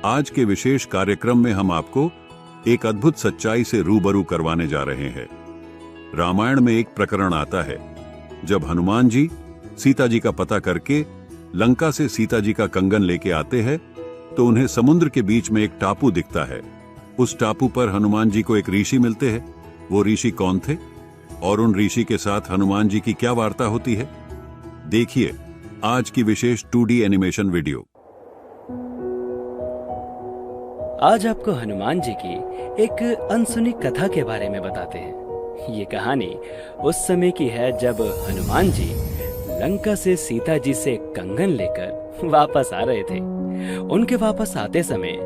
आज के विशेष कार्यक्रम में हम आपको एक अद्भुत सच्चाई से रूबरू करवाने जा रहे हैं। रामायण में एक प्रकरण आता है जब हनुमान जी सीता जी का पता करके लंका से सीता जी का कंगन लेके आते हैं तो उन्हें समुद्र के बीच में एक टापू दिखता है। उस टापू पर हनुमान जी को एक ऋषि मिलते हैं। वो ऋषि कौन थे और उन ऋषि के साथ हनुमान जी की क्या वार्ता होती है, देखिए आज की विशेष 2D एनिमेशन वीडियो। आज आपको हनुमान जी की एक अनसुनी कथा के बारे में बताते हैं। ये कहानी उस समय की है जब हनुमान जी लंका से सीता जी से कंगन लेकर वापस आ रहे थे। उनके वापस आते समय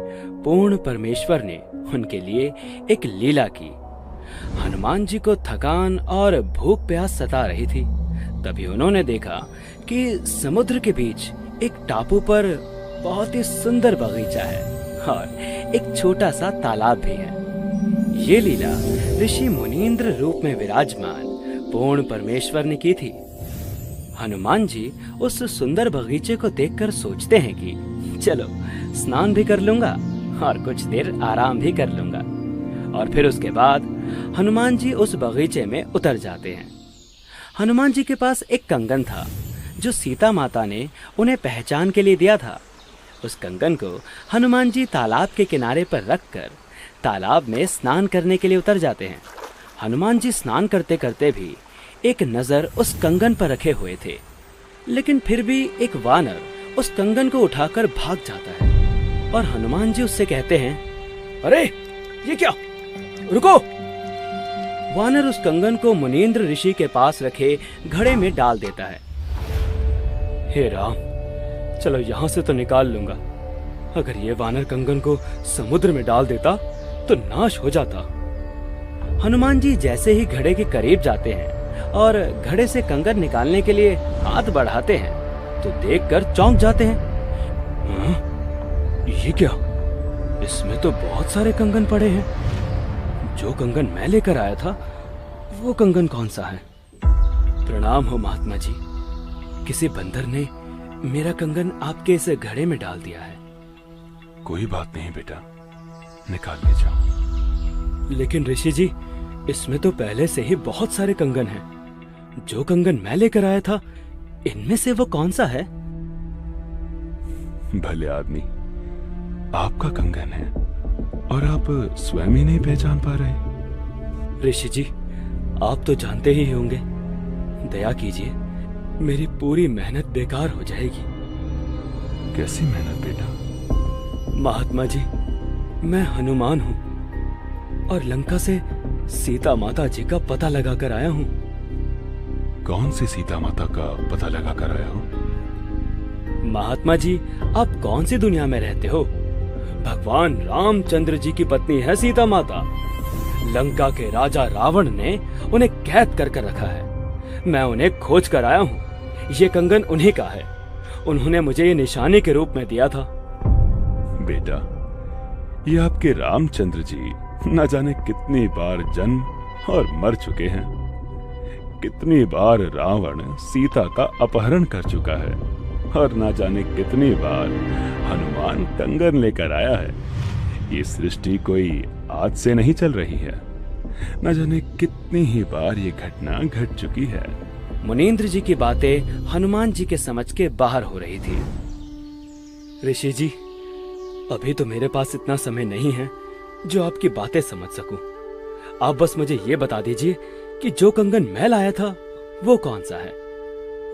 पूर्ण परमेश्वर ने उनके लिए एक लीला की। हनुमान जी को थकान और भूख प्यास सता रही थी। तभी उन्होंने देखा कि समुद्र के बीच एक टापू पर बहुत ही सुंदर बगीचा है और एक छोटा सा तालाब भी है। ये लीला ऋषि मुनींद्र रूप में विराजमान पूर्ण परमेश्वर ने की थी। हनुमान जी उस सुंदर बगीचे को देखकर सोचते हैं कि चलो स्नान भी कर लूंगा और कुछ देर आराम भी कर लूंगा। और फिर उसके बाद हनुमान जी उस बगीचे में उतर जाते हैं। हनुमान जी के पास एक कंगन था जो सीता माता ने उन्हें पहचान के लिए दिया था। उस कंगन को हनुमान जी तालाब के किनारे पर रखकर तालाब में स्नान करने के लिए उतर जाते हैं। हनुमान जी स्नान करते करते भी एक नजर उस कंगन पर रखे हुए थे, लेकिन फिर भी एक वानर उस कंगन को उठाकर भाग जाता है और हनुमान जी उससे कहते हैं, अरे ये क्या, रुको। वानर उस कंगन को मुनींद्र ऋषि के पास रखे घड़े में डाल देता है। हे राम, चलो यहां से तो निकाल लूंगा। अगर ये वानर कंगन को समुद्र में डाल देता तो नाश हो जाता। हनुमान जी जैसे ही घड़े के करीब जाते हैं और घड़े से कंगन निकालने के लिए हाथ बढ़ाते हैं तो देखकर चौंक जाते हैं। ये क्या, इसमें तो बहुत सारे कंगन पड़े हैं। जो कंगन मैं लेकर आया था वो कंगन कौन सा है? प्रणाम हो महात्मा जी, किसी बंदर ने मेरा कंगन आपके इस घड़े में डाल दिया है। कोई बात नहीं बेटा, निकाल ले जाओ। लेकिन ऋषि जी, इसमें तो पहले से ही बहुत सारे कंगन हैं। जो कंगन मैं लेकर आया था इनमें से वो कौन सा है? भले आदमी, आपका कंगन है और आप स्वयं ही नहीं पहचान पा रहे। ऋषि जी, आप तो जानते ही होंगे। दया कीजिए, मेरी पूरी मेहनत बेकार हो जाएगी। कैसी मेहनत बेटा? महात्मा जी, मैं हनुमान हूँ और लंका से सीता माता जी का पता लगा कर आया हूँ। कौन सी सीता माता का पता लगा कर आया हो? महात्मा जी, आप कौन सी दुनिया में रहते हो? भगवान रामचंद्र जी की पत्नी है सीता माता। लंका के राजा रावण ने उन्हें कैद कर रखा है। मैं उन्हें खोज कर आया हूँ। ये कंगन उन्हीं का है। उन्होंने मुझे ये निशानी के रूप में दिया था। बेटा, ये आपके रामचंद्र जी न जाने कितनी बार जन्म और मर चुके हैं। कितनी बार रावण सीता का अपहरण कर चुका है और न जाने कितनी बार हनुमान कंगन लेकर आया है। ये सृष्टि कोई आज से नहीं चल रही है। न जाने कितनी ही बार ये घटना घट चुकी है। मुनींद्र जी की बातें हनुमान जी के समझ के बाहर हो रही थी। ऋषि जी, अभी तो मेरे पास इतना समय नहीं है जो आपकी बातें समझ सकूं। आप बस मुझे ये बता दीजिए कि जो कंगन मैं लाया था वो कौन सा है?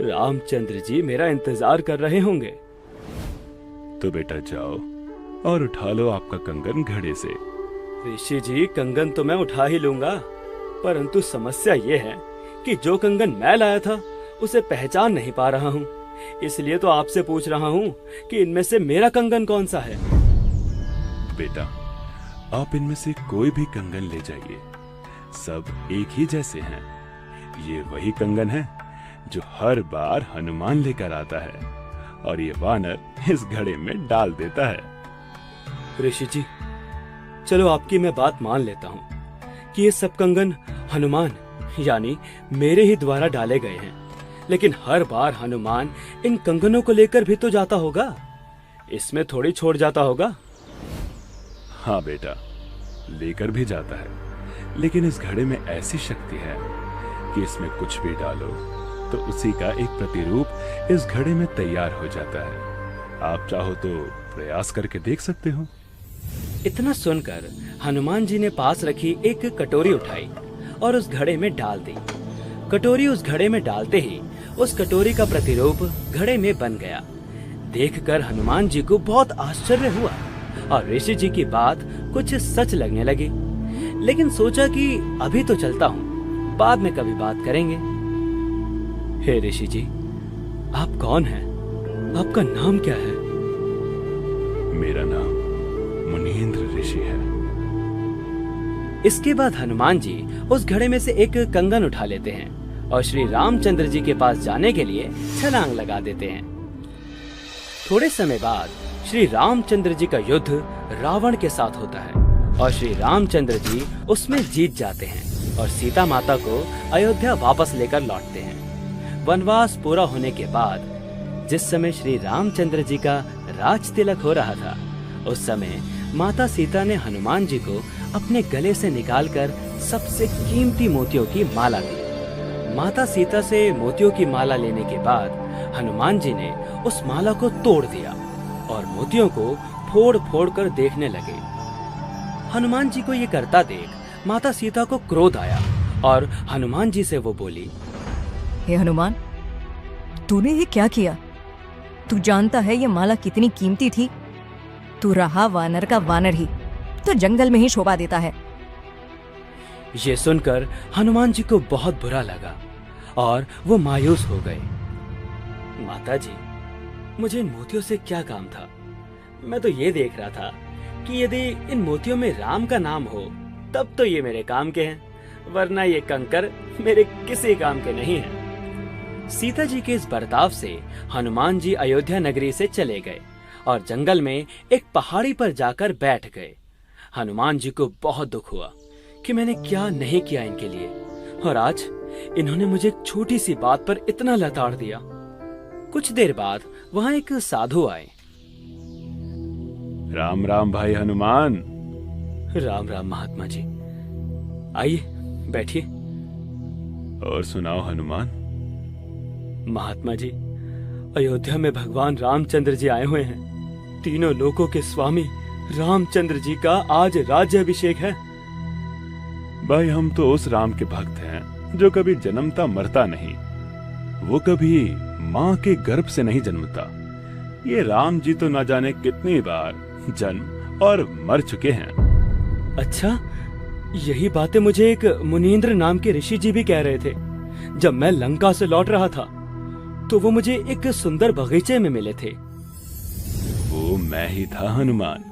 रामचंद्र जी मेरा इंतजार कर रहे होंगे। तो बेटा जाओ और उठा लो आपका कंगन घड़े से। ऋषि जी, कंगन तो मैं उठा ही लूंगा, परंतु समस्या ये है कि जो कंगन मैं लाया था उसे पहचान नहीं पा रहा हूँ। इसलिए तो आपसे पूछ रहा हूँ कि इनमें से मेरा कंगन कौन सा है? बेटा, आप इनमें से कोई भी कंगन ले जाइए, सब एक ही जैसे हैं। ये वही कंगन है जो हर बार हनुमान लेकर आता है और ये वानर इस घड़े में डाल देता है। ऋषि जी, चलो आपकी मैं बात मान लेता हूँ कि ये सब कंगन हनुमान यानी मेरे ही द्वारा डाले गए हैं, लेकिन हर बार हनुमान इन कंगनों को लेकर भी तो जाता होगा। इसमें थोड़ी छोड़ जाता होगा। हाँ बेटा, लेकर भी जाता है, लेकिन इस घड़े में ऐसी शक्ति है कि इसमें कुछ भी डालो तो उसी का एक प्रतिरूप इस घड़े में तैयार हो जाता है। आप चाहो तो प्रयास करके देख सकते हो। इतना सुनकर हनुमान जी ने पास रखी एक कटोरी उठाई और उस घड़े में डाल दी। कटोरी उस घड़े में डालते ही उस कटोरी का प्रतिरूप घड़े में बन गया। देखकर हनुमान जी को बहुत आश्चर्य हुआ और ऋषि जी की बात कुछ सच लगने लगी। लेकिन सोचा कि अभी तो चलता हूँ, बाद में कभी बात करेंगे। हे ऋषि जी, आप कौन हैं? आपका नाम क्या है? मेरा नाम मुनींद्र ऋषि है। इसके बाद हनुमान जी उस घड़े में से एक कंगन उठा लेते हैं और श्री रामचंद्र जी के पास जाने के लिए छलांग लगा देते हैं। थोड़े समय बाद श्री रामचंद्र जी का युद्ध रावण के साथ होता है और श्री रामचंद्र जी उसमें जीत जाते हैं और सीता माता को अयोध्या वापस लेकर लौटते हैं। वनवास पूरा होने के बाद जिस समय श्री रामचंद्र जी का राज तिलक हो रहा था, उस समय माता सीता ने हनुमान जी को अपने गले से निकालकर सबसे कीमती मोतियों की माला दी। माता सीता से मोतियों की माला लेने के बाद हनुमान जी ने उस माला को तोड़ दिया और मोतियों को फोड़ फोड़ कर देखने लगे। हनुमान जी को ये करता देख माता सीता को क्रोध आया और हनुमान जी से वो बोली, हे हनुमान, तूने ये क्या किया? तू जानता है ये माला कितनी कीमती थी। तू रहा वानर का वानर ही, तो जंगल में ही शोभा देता है। ये सुनकर हनुमान जी को बहुत बुरा लगा और वो मायूस हो गए। माता जी, मुझे इन मोतियों से क्या काम था? मैं तो ये देख रहा था कि यदि इन मोतियों में राम का नाम हो तब तो ये मेरे काम के हैं, वरना ये कंकर मेरे किसी काम के नहीं हैं। सीता जी के इस बर्ताव से हनुमान जी अयोध्या नगरी से चले गए और जंगल में एक पहाड़ी पर जाकर बैठ गए। हनुमान जी को बहुत दुख हुआ कि मैंने क्या नहीं किया इनके लिए, और आज इन्होंने मुझे एक छोटी सी बात पर इतना लताड़ दिया। कुछ देर बाद वहां एक साधु आए। राम राम भाई हनुमान। राम राम महात्मा जी, आइए बैठिए। और सुनाओ हनुमान। महात्मा जी, अयोध्या में भगवान रामचंद्र जी आए हुए हैं। तीनों लोकों के स्वामी रामचंद्र जी का आज राज्याभिषेक है। भाई, हम तो उस राम के भक्त हैं जो कभी जन्मता मरता नहीं। वो कभी माँ के गर्भ से नहीं जन्मता। ये राम जी तो न जाने कितनी बार जन्म और मर चुके हैं। अच्छा, यही बातें मुझे एक मुनींद्र नाम के ऋषि जी भी कह रहे थे। जब मैं लंका से लौट रहा था तो वो मुझे एक सुंदर बगीचे में मिले थे। वो मैं ही था हनुमान,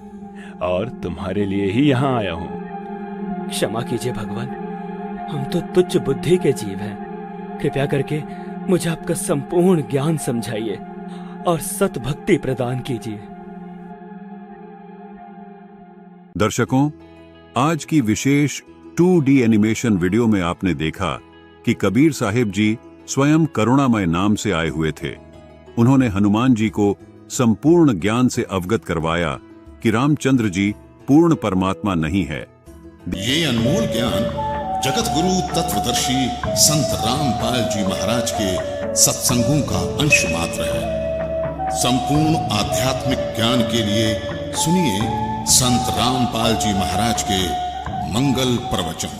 और तुम्हारे लिए ही यहाँ आया हूँ। क्षमा कीजिए भगवान, हम तो तुच्छ बुद्धि के जीव हैं। कृपया करके मुझे आपका संपूर्ण ज्ञान समझाइए और सत भक्ति प्रदान कीजिए। दर्शकों, आज की विशेष 2D एनिमेशन वीडियो में आपने देखा कि कबीर साहिब जी स्वयं करुणामय नाम से आए हुए थे। उन्होंने हनुमान जी को संपूर्ण ज्ञान से अवगत करवाया कि रामचंद्र जी पूर्ण परमात्मा नहीं है। ये अनमोल ज्ञान जगत गुरु तत्वदर्शी संत रामपाल जी महाराज के सत्संगों का अंश मात्र है। संपूर्ण आध्यात्मिक ज्ञान के लिए सुनिए संत रामपाल जी महाराज के मंगल प्रवचन।